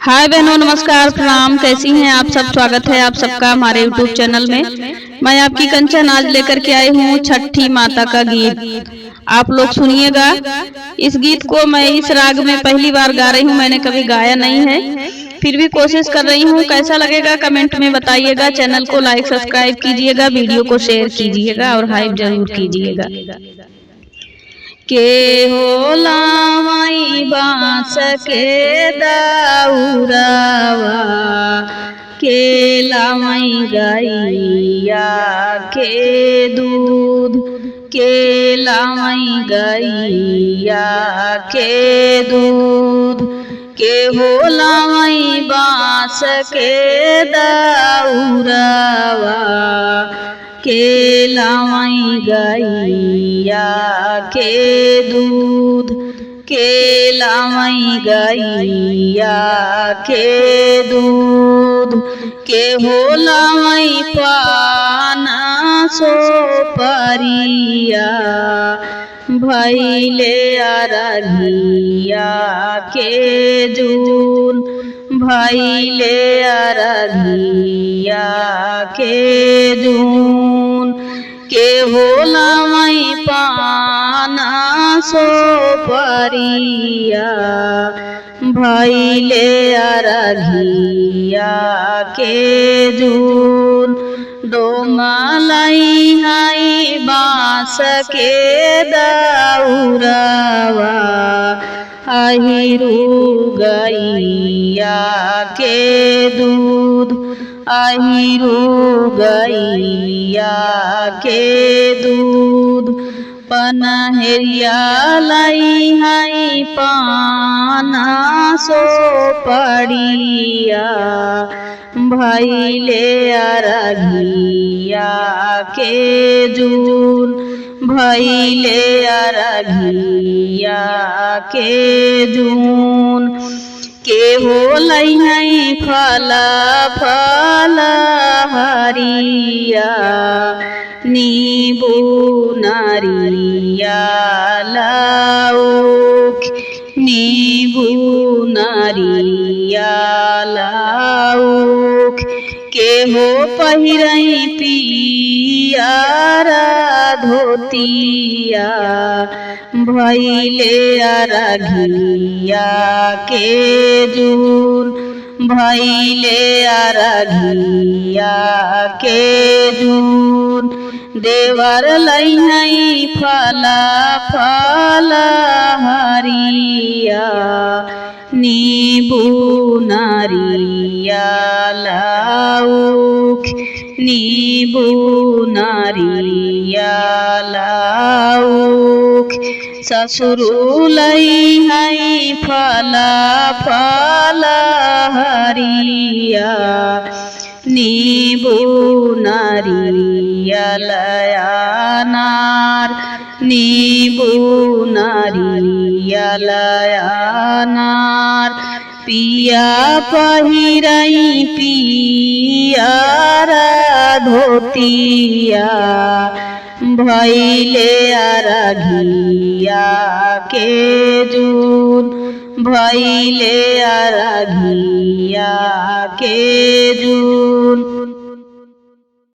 हाय बहनों, नमस्कार, प्रणाम। कैसी हैं आप सब? स्वागत है आप सबका हमारे YouTube चैनल में। मैं आपकी कंचन आज लेकर के आई हूँ छठी माता का गीत। आप लोग सुनिएगा। इस गीत को मैं इस राग में पहली बार गा रही हूँ, मैंने कभी गाया नहीं है, फिर भी कोशिश कर रही हूँ। कैसा लगेगा कमेंट में बताइएगा। चैनल को लाइक सब्सक्राइब कीजिएगा, वीडियो को शेयर कीजिएगा और हाइप जरूर कीजिएगा। के हो लावाई बाँस के दाउरावा, के लावाई गैया के दूध, के लावाई गैया के दूध, के हो लावाई बाँस के दाउरावा, के लावाई गैया के दूध, के लावाई गैया के दूध, के हो लावाई पाना सो परिया, भैले अरघिया के जून, भैले अरघिया के जून, के हो लावाई पाना सो परिया, भैले अरघिया के जून, डोमलाई हाई बाँस के दाउरावा, अहिरू गैया के दूध, अहिरू गैया के दूध, पनहरिया लाई हाई पाना सो पड़िया, भैले अरघिया के जून, भैले अरघिया के जून, के हो लई है फल फल हरिया, नींबू नारिया लाउक, नींबू नारिया लाउक, के हो पहिरई पियारा धोतिया, भैले अरघिया के जून, भैले अरघिया के जून, देवर लई है फल फल हरिया, नींबू नारिया लाउक, नींबू नारिया लाउक, ससुरु लई है फल फल हरिया, नींबू नारिया अनार, नींबू नारिया अनार, पिया पहिरई पियारा धोतिया, भैले अरघिया के जून, भैले अरघिया के जून।